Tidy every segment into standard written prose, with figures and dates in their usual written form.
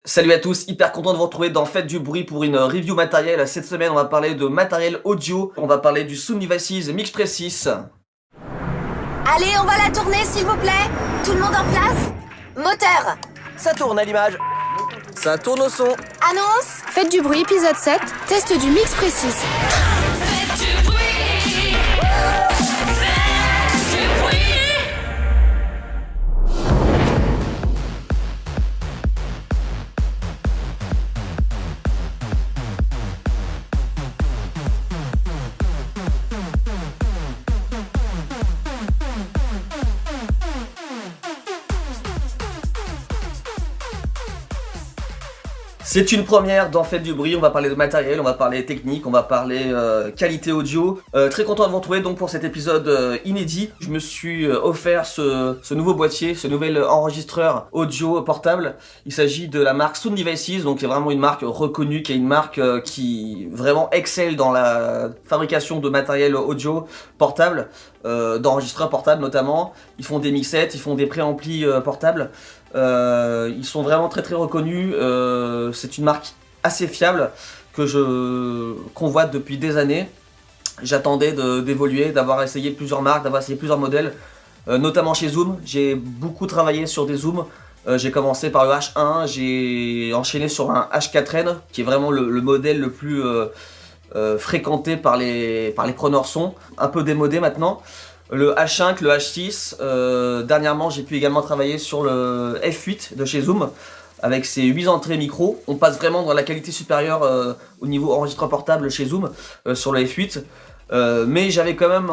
Salut à tous, hyper content de vous retrouver dans Faites du bruit pour une review matériel. Cette semaine on va parler de matériel audio, on va parler du Sony Devices MixPre 6. Allez, on va la tourner s'il vous plaît. Tout le monde en place. Moteur. Ça tourne à l'image. Ça tourne au son. Annonce. Faites du bruit, épisode 7, test du MixPre 6. C'est une première dans Faites du bruit, on va parler de matériel, on va parler technique, on va parler qualité audio. Très content de vous retrouver donc pour cet épisode inédit. Je me suis offert ce nouveau boîtier, ce nouvel enregistreur audio portable. Il s'agit de la marque Sony Devices, donc c'est vraiment une marque reconnue, qui est une marque qui vraiment excelle dans la fabrication de matériel audio portable, d'enregistreurs portables notamment. Ils font des mixettes, ils font des préamplis portables. Ils sont vraiment très reconnus, c'est une marque assez fiable que je convoite depuis des années. J'attendais d'évoluer, d'avoir essayé plusieurs marques, d'avoir essayé plusieurs modèles, notamment chez Zoom. J'ai beaucoup travaillé sur des Zooms. J'ai commencé par le H1, j'ai enchaîné sur un H4n qui est vraiment le modèle le plus fréquenté par les preneurs son, un peu démodé maintenant. Le H5, le H6, dernièrement j'ai pu également travailler sur le F8 de chez Zoom avec ses 8 entrées micro. On passe vraiment dans la qualité supérieure au niveau enregistreur portable chez Zoom sur le F8. Mais j'avais quand même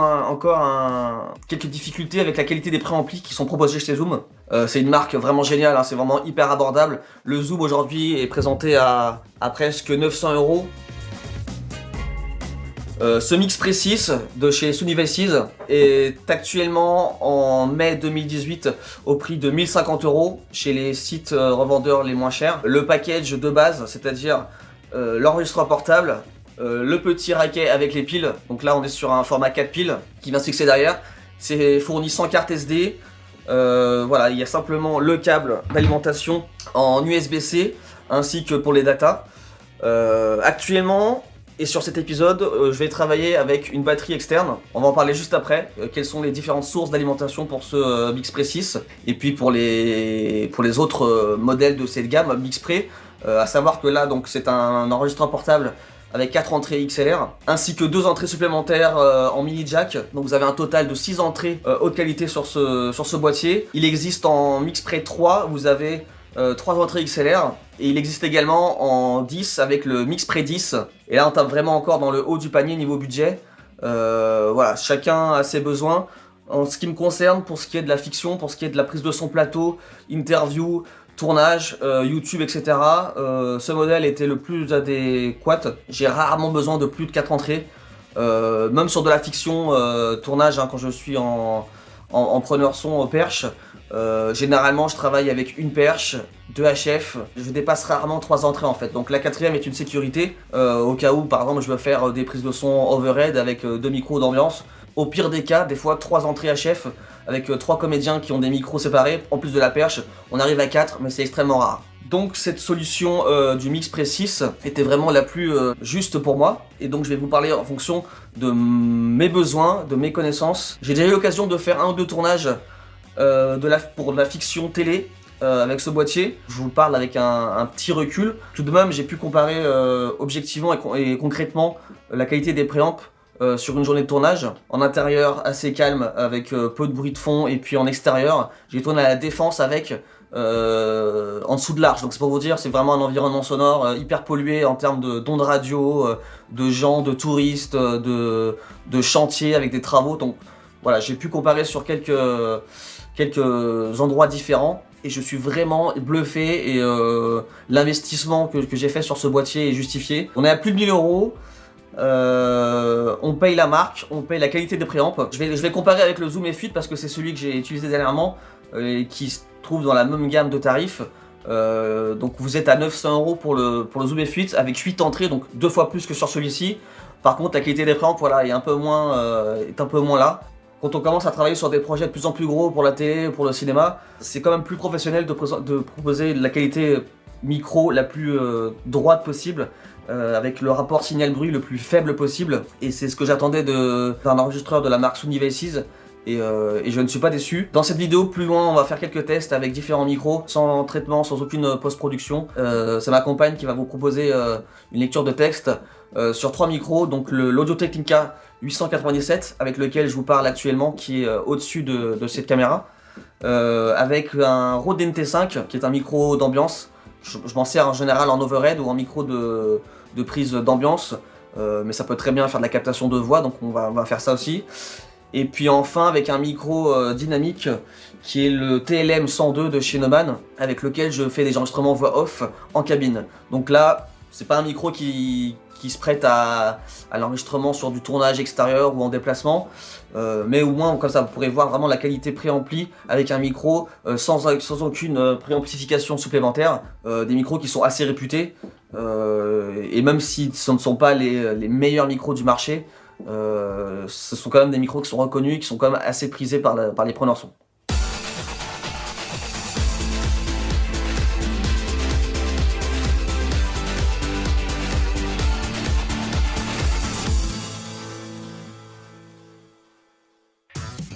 quelques difficultés avec la qualité des préamplis qui sont proposés chez Zoom. C'est une marque vraiment géniale, hein, c'est vraiment hyper abordable. Le Zoom aujourd'hui est présenté à presque 900 €. Ce MixPre 6 de chez Sony Devices est actuellement en mai 2018 au prix de 1050 € chez les sites revendeurs les moins chers. Le package de base, c'est-à-dire l'enregistreur portable, le petit racket avec les piles, donc là on est sur un format 4 piles qui vient se fixer derrière, c'est fourni sans carte SD, voilà, il y a simplement le câble d'alimentation en USB-C ainsi que pour les datas. Actuellement, et sur cet épisode, je vais travailler avec une batterie externe. On va en parler juste après. Quelles sont les différentes sources d'alimentation pour ce MixPre 6 et puis pour les autres modèles de cette gamme MixPre. À savoir que là, donc, c'est un enregistreur portable avec 4 entrées XLR ainsi que 2 entrées supplémentaires en mini jack. Donc vous avez un total de 6 entrées haute qualité sur ce boîtier. Il existe en MixPre 3, vous avez 3 entrées XLR et il existe également en 10 avec le MixPre 10 et là on tape vraiment encore dans le haut du panier niveau budget. Voilà, chacun a ses besoins. En ce qui me concerne, pour ce qui est de la fiction, pour ce qui est de la prise de son plateau, interview, tournage, YouTube, etc. Ce modèle était le plus adéquat. J'ai rarement besoin de plus de 4 entrées, même sur de la fiction, tournage, hein, quand je suis en preneur son au perche. Généralement je travaille avec une perche, 2 HF, je dépasse rarement 3 entrées en fait, donc la quatrième est une sécurité au cas où par exemple je veux faire des prises de son overhead avec 2 micros d'ambiance. Au pire des cas, des fois 3 entrées HF avec 3 comédiens qui ont des micros séparés, en plus de la perche, on arrive à 4 mais c'est extrêmement rare. Donc cette solution du MixPre 6 était vraiment la plus juste pour moi et donc je vais vous parler en fonction de mes besoins, de mes connaissances. J'ai déjà eu l'occasion de faire 1 ou 2 tournages pour de la fiction télé avec ce boîtier. Je vous parle avec un petit recul. Tout de même, j'ai pu comparer objectivement et concrètement la qualité des préamps sur une journée de tournage. En intérieur, assez calme avec peu de bruit de fond, et puis en extérieur, j'ai tourné à la Défense avec en dessous de l'Arche. Donc c'est pour vous dire, c'est vraiment un environnement sonore hyper pollué en termes d'ondes radio, de gens, de touristes, de chantiers avec des travaux. Donc voilà, j'ai pu comparer sur quelques endroits différents et je suis vraiment bluffé et l'investissement que j'ai fait sur ce boîtier est justifié. On est à plus de 1000 €, on paye la marque, on paye la qualité des préamps. Je vais comparer avec le Zoom F8 parce que c'est celui que j'ai utilisé dernièrement et qui se trouve dans la même gamme de tarifs. Donc vous êtes à 900 € pour le Zoom F8 avec 8 entrées, donc 2 fois plus que sur celui-ci. Par contre la qualité des préamps, voilà, est un peu moins là. Quand on commence à travailler sur des projets de plus en plus gros pour la télé, pour le cinéma, c'est quand même plus professionnel de proposer de la qualité micro la plus droite possible, avec le rapport signal-bruit le plus faible possible. Et c'est ce que j'attendais d'un enregistreur de la marque Sony Vecsys. Et je ne suis pas déçu. Dans cette vidéo, plus loin, on va faire quelques tests avec différents micros, sans traitement, sans aucune post-production. C'est ma compagne qui va vous proposer une lecture de texte sur 3 micros, donc l'Audio-Technica 897, avec lequel je vous parle actuellement, qui est au-dessus de cette caméra, avec un Rode NT5, qui est un micro d'ambiance. Je m'en sers en général en overhead ou en micro de prise d'ambiance, mais ça peut très bien faire de la captation de voix, donc on va faire ça aussi. Et puis enfin avec un micro dynamique qui est le TLM 102 de chez Neumann, avec lequel je fais des enregistrements voix off en cabine. Donc là, c'est pas un micro qui se prête à l'enregistrement sur du tournage extérieur ou en déplacement, mais au moins comme ça vous pourrez voir vraiment la qualité préampli avec un micro sans aucune préamplification supplémentaire, des micros qui sont assez réputés, et même si ce ne sont pas les meilleurs micros du marché, ce sont quand même des micros qui sont reconnus et qui sont quand même assez prisés par les preneurs son.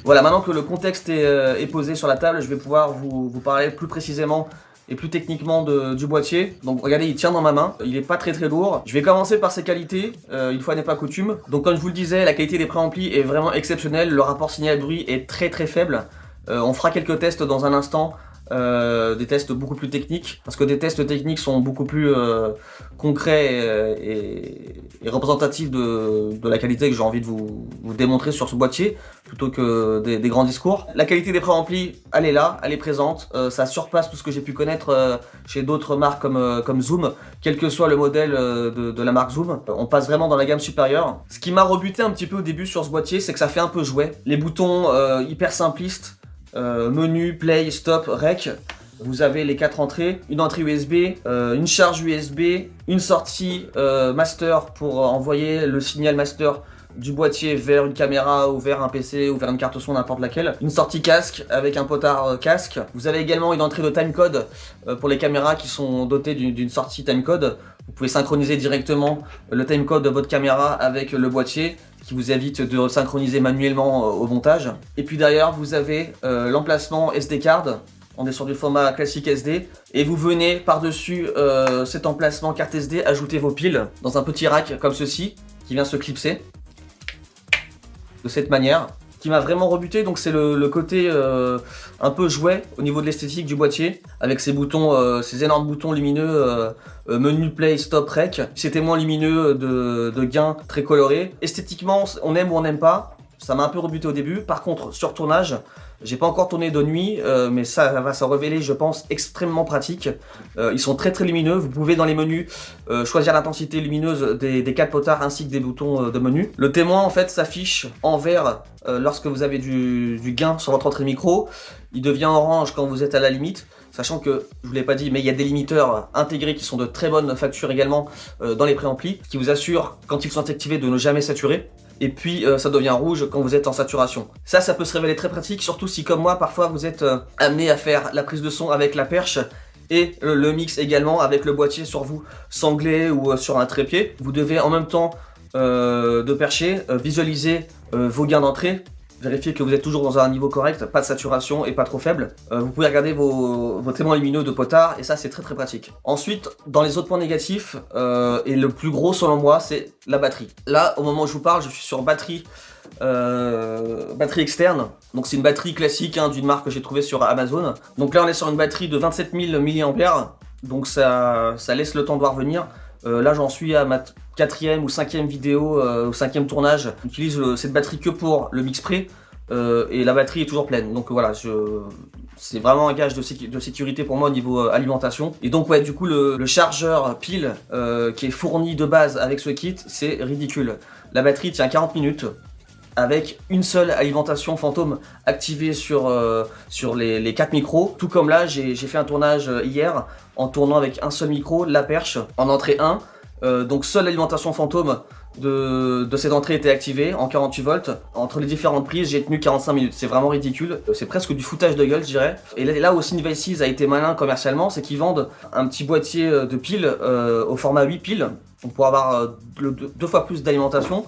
Voilà, maintenant que le contexte est posé sur la table, je vais pouvoir vous parler plus précisément et plus techniquement du boîtier. Donc regardez, il tient dans ma main, il est pas très lourd. Je vais commencer par ses qualités, une fois n'est pas coutume. Donc comme je vous le disais, la qualité des préamplis est vraiment exceptionnelle, le rapport signal-bruit est très faible. On fera quelques tests dans un instant, des tests beaucoup plus techniques, parce que des tests techniques sont beaucoup plus concrets et représentatifs de la qualité que j'ai envie de vous démontrer sur ce boîtier, plutôt que des grands discours. La qualité des préamplis, elle est là, elle est présente, ça surpasse tout ce que j'ai pu connaître chez d'autres marques comme Zoom, quel que soit le modèle de la marque Zoom. On passe vraiment dans la gamme supérieure. Ce qui m'a rebuté un petit peu au début sur ce boîtier, c'est que ça fait un peu jouet. Les boutons hyper simplistes, menu, play, stop, rec. Vous avez les 4 entrées, une entrée USB, une charge USB, une sortie master pour envoyer le signal master du boîtier vers une caméra ou vers un PC ou vers une carte son, n'importe laquelle. Une sortie casque avec un potard casque. Vous avez également une entrée de timecode pour les caméras qui sont dotées d'une sortie timecode. Vous pouvez synchroniser directement le timecode de votre caméra avec le boîtier, qui vous évite de synchroniser manuellement au montage. Et puis derrière, vous avez l'emplacement SD card. On est sur du format classique SD. Et vous venez par-dessus cet emplacement carte SD ajouter vos piles dans un petit rack comme ceci, qui vient se clipser de cette manière. Ce qui m'a vraiment rebuté, donc c'est le côté un peu jouet au niveau de l'esthétique du boîtier, avec ces boutons, ces énormes boutons lumineux, menu, play, stop, rec. C'était moins lumineux de gain, très coloré. Esthétiquement, on aime ou on n'aime pas. Ça m'a un peu rebuté au début. Par contre, sur tournage, j'ai pas encore tourné de nuit, mais ça va se révéler, je pense, extrêmement pratique. Ils sont très lumineux. Vous pouvez dans les menus choisir l'intensité lumineuse des 4 potards ainsi que des boutons de menu. Le témoin en fait s'affiche en vert lorsque vous avez du gain sur votre entrée micro. Il devient orange quand vous êtes à la limite. Sachant que, je vous l'ai pas dit, mais il y a des limiteurs intégrés qui sont de très bonne facture également dans les préamplis, qui vous assurent, quand ils sont activés, de ne jamais saturer. Et puis ça devient rouge quand vous êtes en saturation. Ça peut se révéler très pratique, surtout si comme moi, parfois vous êtes amené à faire la prise de son avec la perche et le mix également avec le boîtier sur vous, sanglé ou sur un trépied. Vous devez en même temps de percher, visualiser vos gains d'entrée, vérifier que vous êtes toujours dans un niveau correct, pas de saturation et pas trop faible. Vous pouvez regarder vos témoins lumineux de potard et ça c'est très pratique. Ensuite, dans les autres points négatifs, et le plus gros selon moi, c'est la batterie. Là, au moment où je vous parle, je suis sur batterie externe. Donc c'est une batterie classique d'une marque que j'ai trouvée sur Amazon. Donc là on est sur une batterie de 27 000 mAh, donc ça laisse le temps de voir venir. Là j'en suis à ma 4e ou 5e vidéo, au 5e tournage. J'utilise cette batterie que pour le mix pré et la batterie est toujours pleine. Donc voilà, c'est vraiment un gage de sécurité pour moi au niveau alimentation. Et donc ouais, du coup le chargeur pile qui est fourni de base avec ce kit, c'est ridicule. La batterie tient 40 minutes. Avec une seule alimentation fantôme activée sur les 4 micros. Tout comme là, j'ai fait un tournage hier en tournant avec un seul micro, la perche, en entrée 1, Donc seule l'alimentation fantôme de cette entrée était activée en 48 volts. Entre les différentes prises, j'ai tenu 45 minutes. C'est vraiment ridicule. C'est presque du foutage de gueule, je dirais. Et là où Syndevices a été malin commercialement, c'est qu'ils vendent un petit boîtier de piles au format 8 piles. On pourra avoir 2 fois plus d'alimentation.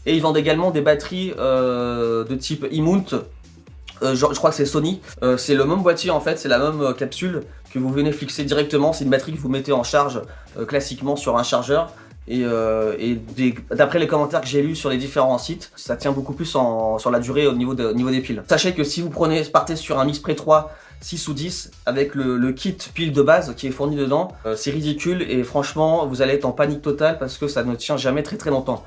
Et ils vendent également des batteries de type e-mount. Je crois que c'est Sony. C'est le même boîtier en fait, c'est la même capsule que vous venez fixer directement. C'est une batterie que vous mettez en charge classiquement sur un chargeur. Et d'après les commentaires que j'ai lus sur les différents sites, ça tient beaucoup plus sur la durée au niveau des piles. Sachez que si vous partez sur un Mixspray 3, 6 ou 10 avec le kit pile de base qui est fourni dedans, c'est ridicule et franchement vous allez être en panique totale parce que ça ne tient jamais très longtemps.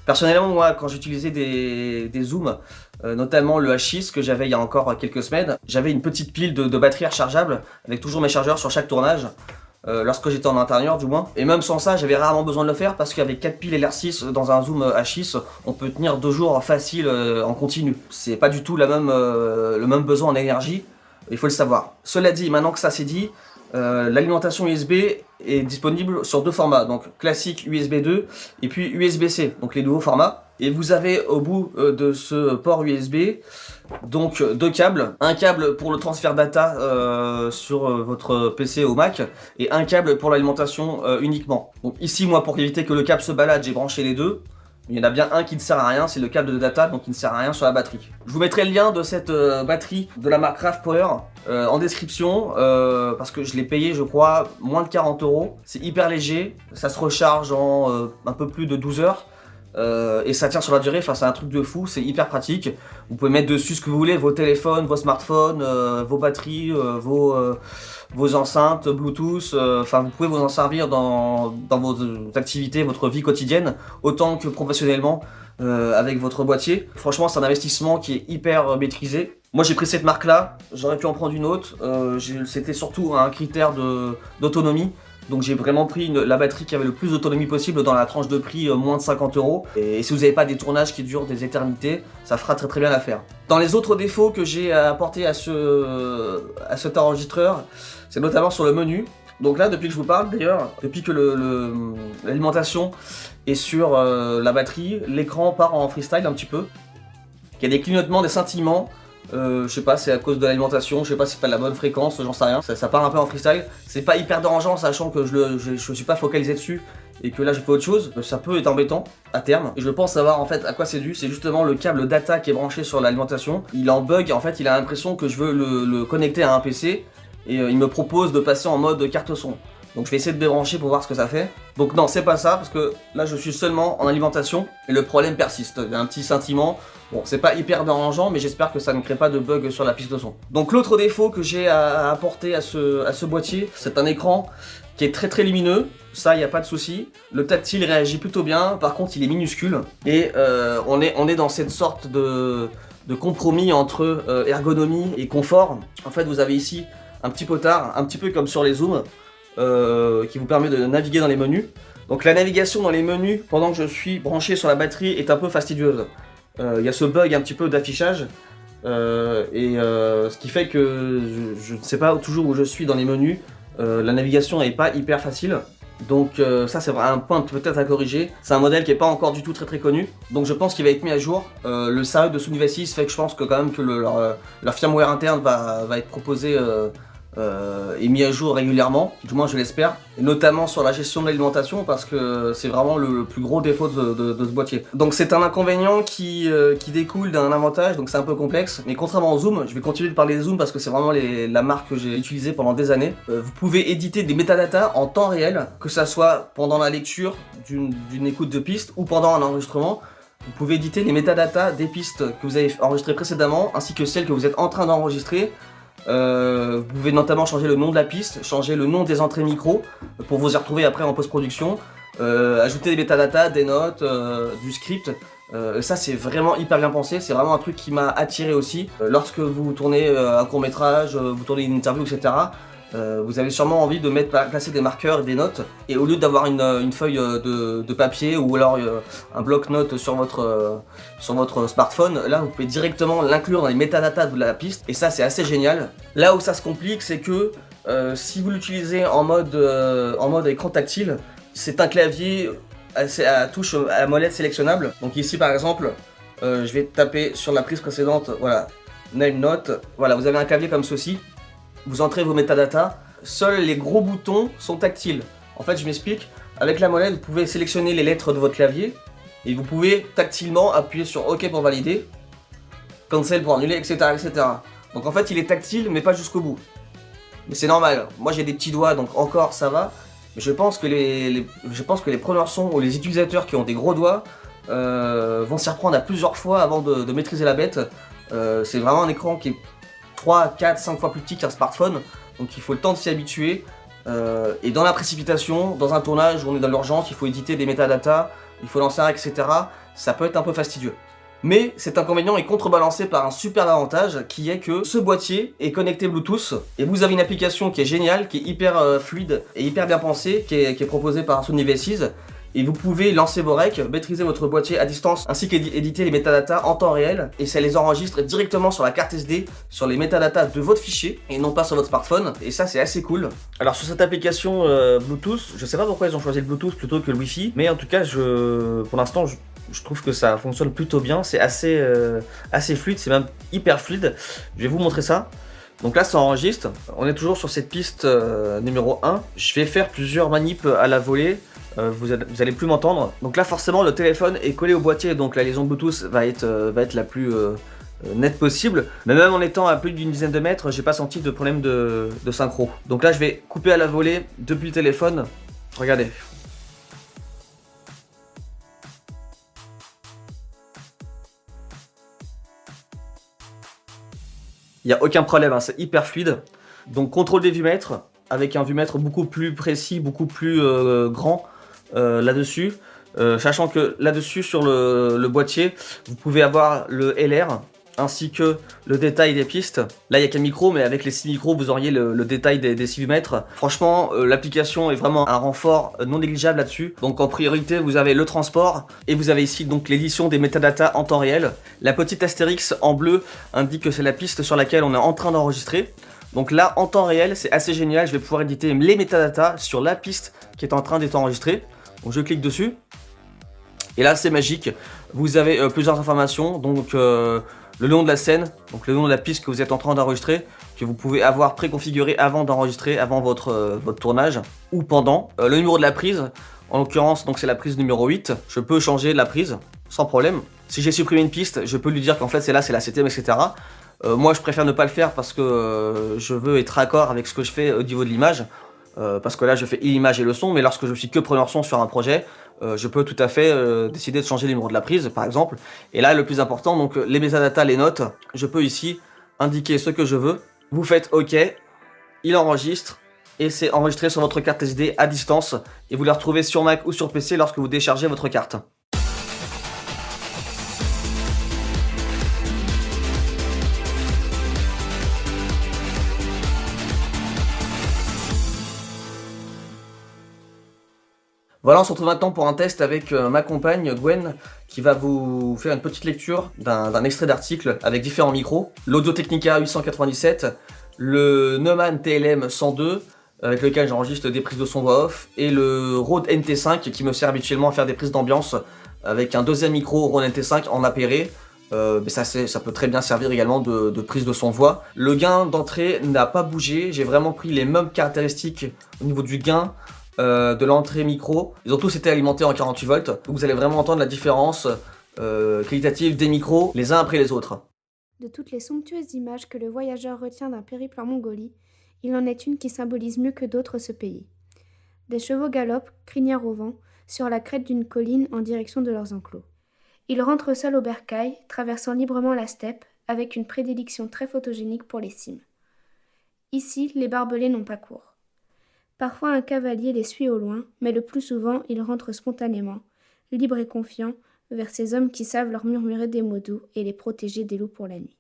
Personnellement, moi, quand j'utilisais des zooms, notamment le H6 que j'avais il y a encore quelques semaines, j'avais une petite pile de batteries rechargeables avec toujours mes chargeurs sur chaque tournage, lorsque j'étais en intérieur du moins. Et même sans ça, j'avais rarement besoin de le faire parce qu'avec 4 piles LR6 dans un zoom H6, on peut tenir 2 jours facile en continu. C'est pas du tout le même besoin en énergie, il faut le savoir. Cela dit, maintenant que ça c'est dit, l'alimentation USB est disponible sur 2 formats, donc classique USB 2 et puis USB-C, donc les nouveaux formats. Et vous avez au bout de ce port USB donc 2 câbles, un câble pour le transfert data sur votre PC ou Mac et un câble pour l'alimentation uniquement. Donc ici moi pour éviter que le câble se balade j'ai branché les deux. Il y en a bien un qui ne sert à rien, c'est le câble de data, donc il ne sert à rien sur la batterie. Je vous mettrai le lien de cette batterie de la marque Craft Power en description, parce que je l'ai payé, je crois, moins de 40 €. C'est hyper léger, ça se recharge en un peu plus de 12 heures. Et ça tient sur la durée, enfin c'est un truc de fou, c'est hyper pratique. Vous pouvez mettre dessus ce que vous voulez, vos téléphones, vos smartphones, vos batteries, vos enceintes Bluetooth, enfin vous pouvez vous en servir dans vos activités, votre vie quotidienne, autant que professionnellement avec votre boîtier. Franchement c'est un investissement qui est hyper maîtrisé. Moi j'ai pris cette marque là, j'aurais pu en prendre une autre, c'était surtout un critère d'autonomie. Donc j'ai vraiment pris la batterie qui avait le plus d'autonomie possible dans la tranche de prix moins de 50 €. Et si vous n'avez pas des tournages qui durent des éternités, ça fera très bien l'affaire. Dans les autres défauts que j'ai apportés à cet enregistreur, c'est notamment sur le menu. Donc là, depuis que je vous parle d'ailleurs, depuis que l'alimentation est sur la batterie, l'écran part en freestyle un petit peu. Il y a des clignotements, des scintillements. Je sais pas, c'est à cause de l'alimentation, je sais pas si c'est pas la bonne fréquence, j'en sais rien. Ça part un peu en freestyle. C'est pas hyper dérangeant, sachant que je suis pas focalisé dessus et que là je fais autre chose. Ça peut être embêtant à terme. Et je pense savoir en fait à quoi c'est dû. C'est justement le câble data qui est branché sur l'alimentation. Il en bug, en fait il a l'impression que je veux le connecter à un PC et il me propose de passer en mode carte son. Donc je vais essayer de débrancher pour voir ce que ça fait. Donc non, c'est pas ça, parce que là je suis seulement en alimentation et le problème persiste. Il y a un petit scintillement. Bon, c'est pas hyper dérangeant, mais j'espère que ça ne crée pas de bug sur la piste de son. Donc l'autre défaut que j'ai à apporter à ce boîtier, c'est un écran qui est très lumineux. Ça, il n'y a pas de souci. Le tactile réagit plutôt bien, par contre il est minuscule. Et on est dans cette sorte de compromis entre ergonomie et confort. En fait, vous avez ici un petit potard, un petit peu comme sur les zooms, qui vous permet de naviguer dans les menus. Donc la navigation dans les menus pendant que je suis branché sur la batterie est un peu fastidieuse. Il y a ce bug un petit peu d'affichage ce qui fait que je ne sais pas toujours où je suis dans les menus. La navigation n'est pas hyper facile. Donc ça c'est un point peut-être à corriger. C'est un modèle qui n'est pas encore du tout très connu. Donc je pense qu'il va être mis à jour. Le SAE de Syndevices fait que je pense que quand même que leur firmware interne va être proposé est mis à jour régulièrement, du moins je l'espère, et notamment sur la gestion de l'alimentation parce que c'est vraiment le plus gros défaut de ce boîtier. Donc c'est un inconvénient qui découle d'un avantage, donc c'est un peu complexe, mais contrairement au Zoom, je vais continuer de parler des Zoom parce que c'est vraiment la marque que j'ai utilisée pendant des années. Vous pouvez éditer des métadatas en temps réel, que ça soit pendant la lecture d'une écoute de piste ou pendant un enregistrement. Vous pouvez éditer les métadatas des pistes que vous avez enregistrées précédemment ainsi que celles que vous êtes en train d'enregistrer. Vous pouvez notamment changer le nom de la piste, changer le nom des entrées micro pour vous y retrouver après en post-production, ajouter des métadatas, des notes, du script. Ça c'est vraiment hyper bien pensé, c'est vraiment un truc qui m'a attiré aussi. Lorsque vous tournez un court-métrage, vous tournez une interview, etc. Vous avez sûrement envie de placer des marqueurs et des notes, et au lieu d'avoir une feuille de papier ou alors un bloc-notes sur votre smartphone, là vous pouvez directement l'inclure dans les métadatas de la piste, et ça c'est assez génial. Là où ça se complique, c'est que si vous l'utilisez en mode écran tactile, C'est un clavier à touche à molette sélectionnable. Donc ici par exemple, je vais taper sur la prise précédente, voilà, Name Note. Voilà, vous avez un clavier comme ceci. Vous entrez vos métadatas. Seuls les gros boutons sont tactiles. En fait, je m'explique. Avec la molette, vous pouvez sélectionner les lettres de votre clavier et vous pouvez tactilement appuyer sur OK pour valider, Cancel pour annuler, etc., etc. Donc en fait, il est tactile, mais pas jusqu'au bout. Mais c'est normal. Moi, j'ai des petits doigts, donc encore ça va. Mais je pense que les preneurs son ou les utilisateurs qui ont des gros doigts vont s'y reprendre à plusieurs fois avant de maîtriser la bête. C'est vraiment un écran qui est 3, 4, 5 fois plus petit qu'un smartphone. Donc il faut le temps de s'y habituer. Et dans la précipitation, dans un tournage où on est dans l'urgence, il faut éditer des métadatas, il faut lancer un, etc. Ça peut être un peu fastidieux. Mais cet inconvénient est contrebalancé par un super avantage qui est que ce boîtier est connecté Bluetooth et vous avez une application qui est géniale, qui est hyper fluide et hyper bien pensée, qui est proposée par Sony V6. Et vous pouvez lancer vos recs, maîtriser votre boîtier à distance ainsi qu'éditer les métadatas en temps réel et ça les enregistre directement sur la carte SD, sur les métadatas de votre fichier et non pas sur votre smartphone et ça c'est assez cool. Alors sur cette application Bluetooth, je sais pas pourquoi ils ont choisi le Bluetooth plutôt que le Wi-Fi, mais en tout cas pour l'instant je trouve que ça fonctionne plutôt bien, c'est assez fluide, c'est même hyper fluide. Je vais vous montrer ça. Donc là ça enregistre, on est toujours sur cette piste numéro 1. Je vais faire plusieurs manips à la volée. Vous allez plus m'entendre. Donc là forcément le téléphone est collé au boîtier, donc la liaison Bluetooth va être la plus nette possible. Mais même en étant à plus d'une dizaine de mètres, j'ai pas senti de problème de synchro. Donc là je vais couper à la volée depuis le téléphone. Regardez. Il n'y a aucun problème, hein, c'est hyper fluide. Donc contrôle des vumètres, avec un vumètre beaucoup plus précis, beaucoup plus grand là-dessus. Sachant que là-dessus, sur le boîtier, vous pouvez avoir le LR, ainsi que le détail des pistes. Là, il n'y a qu'un micro, mais avec les 6 micros, vous auriez le détail des 6 vumètres. Franchement, l'application est vraiment un renfort non négligeable là-dessus. Donc en priorité, vous avez le transport, et vous avez ici donc l'édition des métadatas en temps réel. La petite astérix en bleu indique que c'est la piste sur laquelle on est en train d'enregistrer. Donc là, en temps réel, c'est assez génial, je vais pouvoir éditer les métadatas sur la piste qui est en train d'être enregistrée. Donc je clique dessus, et là c'est magique, vous avez plusieurs informations, donc le nom de la scène, donc le nom de la piste que vous êtes en train d'enregistrer, que vous pouvez avoir préconfiguré avant d'enregistrer, avant votre tournage, ou pendant. Le numéro de la prise, en l'occurrence, donc c'est la prise numéro 8, je peux changer la prise, sans problème. Si j'ai supprimé une piste, je peux lui dire qu'en fait c'est là, c'est la 7ème, etc. Moi je préfère ne pas le faire parce que je veux être raccord avec ce que je fais au niveau de l'image. Parce que là je fais l'image et le son, mais lorsque je suis que preneur son sur un projet, je peux tout à fait décider de changer le numéro de la prise par exemple. Et là le plus important, donc les métadatas, les notes, je peux ici indiquer ce que je veux. Vous faites OK, il enregistre et c'est enregistré sur votre carte SD à distance et vous la retrouvez sur Mac ou sur PC lorsque vous déchargez votre carte. Voilà, on se retrouve maintenant pour un test avec ma compagne Gwen qui va vous faire une petite lecture d'un extrait d'article avec différents micros. L'Audio Technica 897, le Neumann TLM 102 avec lequel j'enregistre des prises de son voix off et le Rode NT5 qui me sert habituellement à faire des prises d'ambiance avec un deuxième micro Rode NT5 en appairé. Mais ça peut très bien servir également de prise de son voix. Le gain d'entrée n'a pas bougé, j'ai vraiment pris les mêmes caractéristiques au niveau du gain, de l'entrée micro. Ils ont tous été alimentés en 48 volts. Vous allez vraiment entendre la différence qualitative des micros les uns après les autres. De toutes les somptueuses images que le voyageur retient d'un périple en Mongolie, il en est une qui symbolise mieux que d'autres ce pays. Des chevaux galopent, crinière au vent, sur la crête d'une colline en direction de leurs enclos. Ils rentrent seuls au bercail, traversant librement la steppe, avec une prédilection très photogénique pour les cimes. Ici, les barbelés n'ont pas cours. Parfois un cavalier les suit au loin, mais le plus souvent ils rentrent spontanément, libres et confiants, vers ces hommes qui savent leur murmurer des mots doux et les protéger des loups pour la nuit.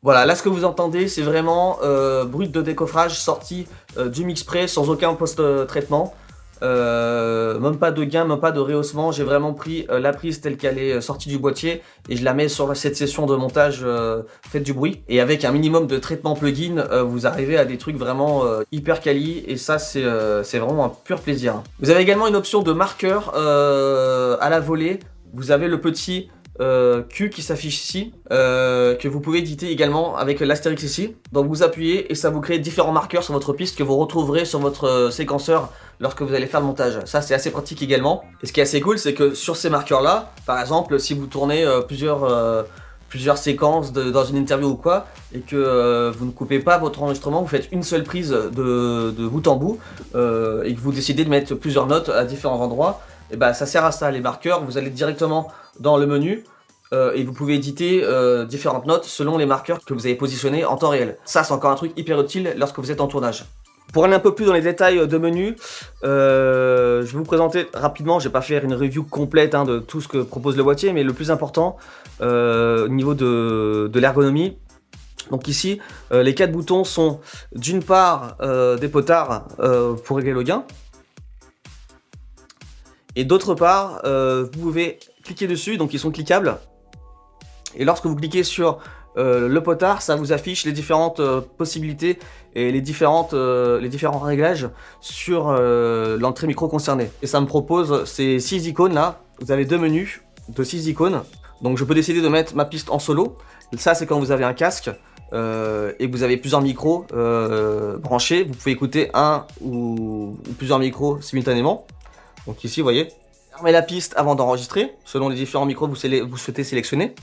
Voilà, là ce que vous entendez, c'est vraiment brut de décoffrage sorti du Mixspray sans aucun post-traitement. Même pas de gain, même pas de rehaussement. J'ai vraiment pris la prise telle qu'elle est sortie du boîtier et je la mets sur cette session de montage faite du bruit. Et avec un minimum de traitement plugin, vous arrivez à des trucs vraiment hyper quali et ça c'est vraiment un pur plaisir. Vous avez également une option de marqueur à la volée. Vous avez le petit Q qui s'affiche ici, que vous pouvez éditer également avec l'astérix ici. Donc vous appuyez et ça vous crée différents marqueurs sur votre piste que vous retrouverez sur votre séquenceur lorsque vous allez faire le montage. Ça c'est assez pratique également. Et ce qui est assez cool, c'est que sur ces marqueurs là, par exemple si vous tournez plusieurs séquences dans une interview ou quoi, et que vous ne coupez pas votre enregistrement, vous faites une seule prise de bout en bout, et que vous décidez de mettre plusieurs notes à différents endroits, et bah ça sert à ça les marqueurs. Vous allez directement dans le menu et vous pouvez éditer différentes notes selon les marqueurs que vous avez positionnés en temps réel. Ça c'est encore un truc hyper utile lorsque vous êtes en tournage. Pour aller un peu plus dans les détails de menu, je vais vous présenter rapidement, je vais pas faire une review complète de tout ce que propose le boîtier, mais le plus important au niveau de l'ergonomie. Donc ici, les 4 boutons sont d'une part des potards pour régler le gain, et d'autre part, vous pouvez cliquer dessus, donc ils sont cliquables, et lorsque vous cliquez sur le potard, ça vous affiche les différentes possibilités et les différents réglages sur l'entrée micro concernée. Et ça me propose ces 6 icônes là. Vous avez 2 menus de 6 icônes. Donc je peux décider de mettre ma piste en solo. Ça c'est quand vous avez un casque et que vous avez plusieurs micros branchés. Vous pouvez écouter un ou plusieurs micros simultanément. Donc ici vous voyez, fermez la piste avant d'enregistrer selon les différents micros que vous souhaitez sélectionner.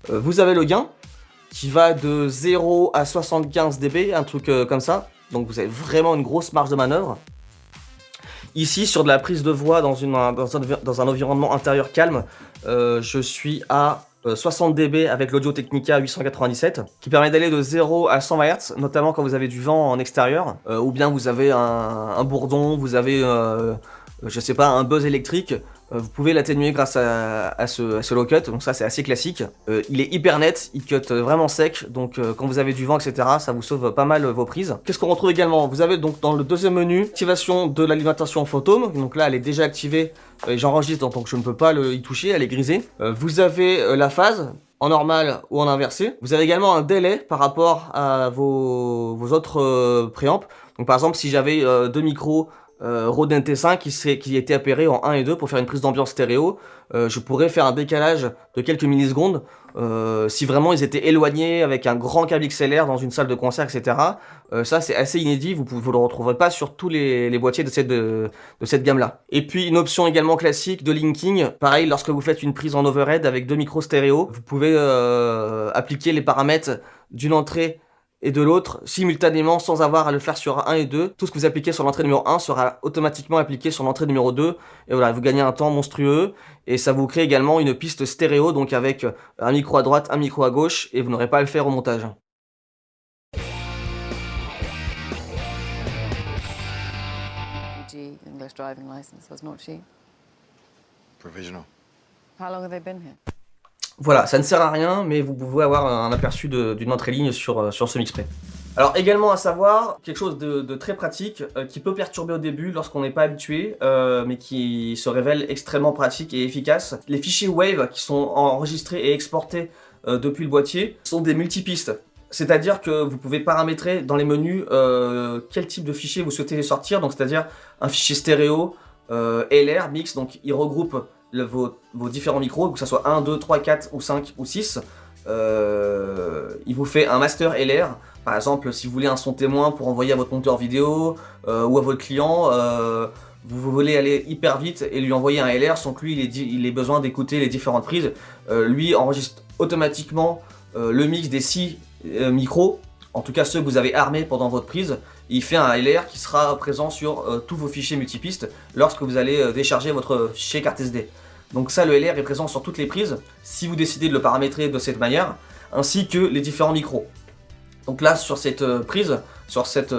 Vous avez le gain qui va de 0 à 75 dB, un truc comme ça. Donc vous avez vraiment une grosse marge de manœuvre. Ici, sur de la prise de voix dans un environnement intérieur calme, je suis à 60 dB avec l'Audio Technica 897, qui permet d'aller de 0 à 120 Hz, notamment quand vous avez du vent en extérieur, ou bien vous avez un bourdon, vous avez, je sais pas, un buzz électrique. Vous pouvez l'atténuer grâce à ce low cut, donc ça c'est assez classique. Il est hyper net, il cut vraiment sec, donc quand vous avez du vent etc, ça vous sauve pas mal vos prises. Qu'est-ce qu'on retrouve également? Vous avez donc dans le deuxième menu, activation de l'alimentation fantôme, donc là elle est déjà activée, et j'enregistre donc je ne peux pas y toucher, elle est grisée. Vous avez la phase, en normal ou en inversé. Vous avez également un délai par rapport à vos autres préamps. Donc par exemple si j'avais 2 micros Rode NT5 qui était appairé en 1 et 2 pour faire une prise d'ambiance stéréo, je pourrais faire un décalage de quelques millisecondes si vraiment ils étaient éloignés avec un grand câble XLR dans une salle de concert, etc. Ça c'est assez inédit, vous le retrouverez pas sur tous les boîtiers de cette gamme là. Et puis une option également classique de linking, pareil lorsque vous faites une prise en overhead avec 2 micros stéréo, vous pouvez appliquer les paramètres d'une entrée et de l'autre simultanément sans avoir à le faire sur 1 et 2. Tout ce que vous appliquez sur l'entrée numéro 1 sera automatiquement appliqué sur l'entrée numéro 2. Et voilà, vous gagnez un temps monstrueux. Et ça vous crée également une piste stéréo, donc avec un micro à droite, un micro à gauche, et vous n'aurez pas à le faire au montage. English driving license, wasn't she? Provisional. How long have they been here? Voilà, ça ne sert à rien, mais vous pouvez avoir un aperçu d'une entrée ligne sur ce Mixspray. Alors également à savoir, quelque chose de très pratique, qui peut perturber au début lorsqu'on n'est pas habitué, mais qui se révèle extrêmement pratique et efficace. Les fichiers WAV qui sont enregistrés et exportés depuis le boîtier sont des multipistes. C'est-à-dire que vous pouvez paramétrer dans les menus quel type de fichier vous souhaitez sortir, donc c'est-à-dire un fichier stéréo, LR, mix, donc il regroupe vos différents micros, que ce soit 1, 2, 3, 4 ou 5 ou 6. Il vous fait un master LR, par exemple si vous voulez un son témoin pour envoyer à votre monteur vidéo ou à votre client, vous voulez aller hyper vite et lui envoyer un LR sans que lui il ait besoin d'écouter les différentes prises. Lui enregistre automatiquement le mix des 6 micros, en tout cas ceux que vous avez armés pendant votre prise. Il fait un LR qui sera présent sur tous vos fichiers multipistes lorsque vous allez décharger votre fichier carte SD. Donc ça, le LR est présent sur toutes les prises si vous décidez de le paramétrer de cette manière, ainsi que les différents micros. Donc là, sur cette prise, sur cet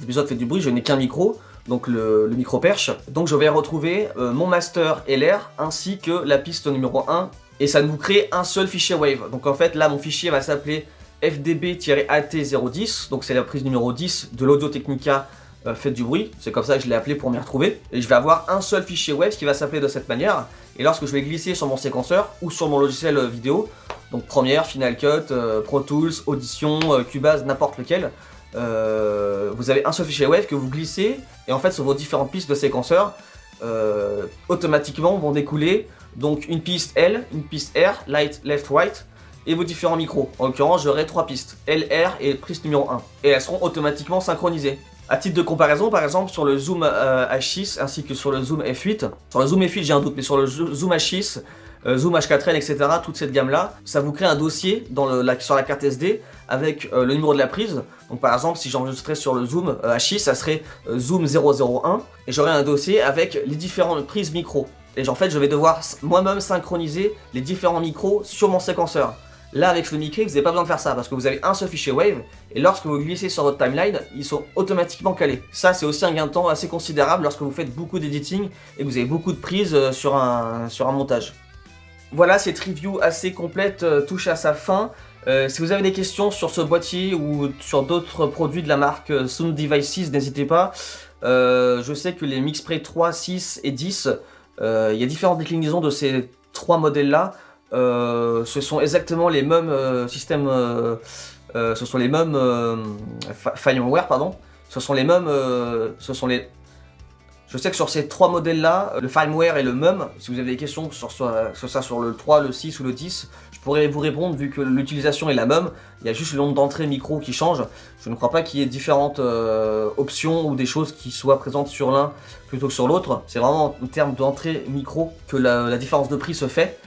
épisode fait du bruit, je n'ai qu'un micro, donc le micro perche. Donc je vais retrouver mon master LR ainsi que la piste numéro 1, et ça nous crée un seul fichier WAV. Donc en fait là, mon fichier va s'appeler FDB-AT010, donc c'est la prise numéro 10 de l'Audio-Technica Faites du bruit, c'est comme ça que je l'ai appelé pour m'y retrouver. Et je vais avoir un seul fichier wave qui va s'appeler de cette manière, et lorsque je vais glisser sur mon séquenceur ou sur mon logiciel vidéo, donc Premiere, Final Cut, Pro Tools, Audition, Cubase, n'importe lequel, vous avez un seul fichier wave que vous glissez, et en fait sur vos différentes pistes de séquenceur, automatiquement vont découler donc une piste L, une piste R, light, left, right, et vos différents micros. En l'occurrence, j'aurai 3 pistes, L, R et piste numéro 1. Et elles seront automatiquement synchronisées. À titre de comparaison, par exemple, sur le Zoom H6 ainsi que sur le Zoom F8, sur le Zoom F8 j'ai un doute, mais sur le Zoom H6, Zoom H4n, etc., toute cette gamme-là, ça vous crée un dossier sur la carte SD avec le numéro de la prise. Donc par exemple, si j'enregistrais sur le Zoom H6, ça serait Zoom 001, et j'aurais un dossier avec les différentes prises micro. Et en fait, je vais devoir moi-même synchroniser les différents micros sur mon séquenceur. Là, avec le Micrix, vous n'avez pas besoin de faire ça parce que vous avez un seul fichier wave et lorsque vous glissez sur votre timeline, ils sont automatiquement calés. Ça, c'est aussi un gain de temps assez considérable lorsque vous faites beaucoup d'editing et que vous avez beaucoup de prises sur un montage. Voilà, cette review assez complète touche à sa fin. Si vous avez des questions sur ce boîtier ou sur d'autres produits de la marque Sound Devices, n'hésitez pas. Je sais que les MixPre 3, 6 et 10, il y a différentes déclinaisons de ces 3 modèles-là. Ce sont exactement les mêmes systèmes, ce sont les mêmes firmware, pardon. Je sais que sur ces 3 modèles-là, le firmware est le même. Si vous avez des questions sur le 3, le 6 ou le 10, je pourrais vous répondre vu que l'utilisation est la même. Il y a juste le nombre d'entrées micro qui change. Je ne crois pas qu'il y ait différentes options ou des choses qui soient présentes sur l'un plutôt que sur l'autre. C'est vraiment en termes d'entrée micro que la différence de prix se fait.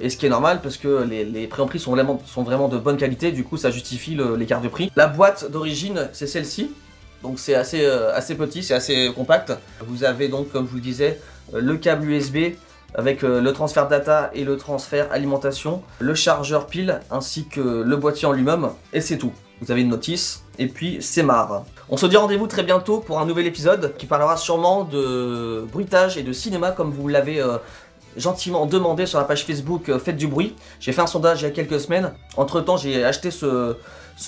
Et ce qui est normal parce que les préamplis sont vraiment de bonne qualité. Du coup, ça justifie l'écart de prix. La boîte d'origine, c'est celle-ci. Donc c'est assez petit, c'est assez compact. Vous avez donc, comme je vous le disais, le câble USB avec le transfert data et le transfert alimentation, le chargeur pile ainsi que le boîtier en lui-même, et c'est tout. Vous avez une notice, et puis c'est marre. On se dit rendez-vous très bientôt pour un nouvel épisode qui parlera sûrement de bruitage et de cinéma comme vous l'avez gentiment demandé sur la page Facebook Faites du bruit. J'ai fait un sondage il y a quelques semaines. Entre temps, j'ai acheté ce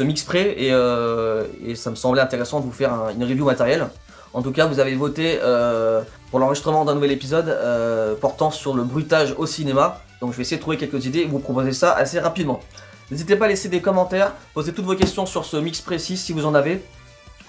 MixPre et ça me semblait intéressant de vous faire une review matérielle. En tout cas, vous avez voté pour l'enregistrement d'un nouvel épisode portant sur le bruitage au cinéma. Donc je vais essayer de trouver quelques idées et vous proposer ça assez rapidement. N'hésitez pas à laisser des commentaires, posez toutes vos questions sur ce MixPre 6 si vous en avez,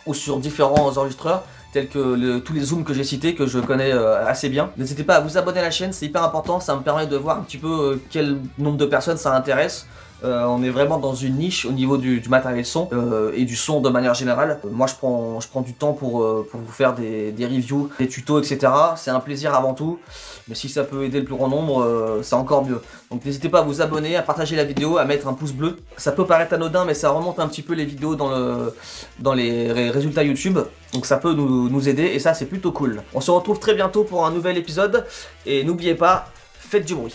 ou sur différents enregistreurs tels que tous les zooms que j'ai cités, que je connais assez bien. N'hésitez pas à vous abonner à la chaîne, c'est hyper important, ça me permet de voir un petit peu quel nombre de personnes ça intéresse. On est vraiment dans une niche au niveau du matériel son et du son de manière générale. Moi je prends du temps pour vous faire des reviews, des tutos, etc. C'est un plaisir avant tout, mais si ça peut aider le plus grand nombre, c'est encore mieux. Donc n'hésitez pas à vous abonner, à partager la vidéo, à mettre un pouce bleu. Ça peut paraître anodin, mais ça remonte un petit peu les vidéos dans les résultats YouTube. Donc ça peut nous aider et ça c'est plutôt cool. On se retrouve très bientôt pour un nouvel épisode et n'oubliez pas, faites du bruit.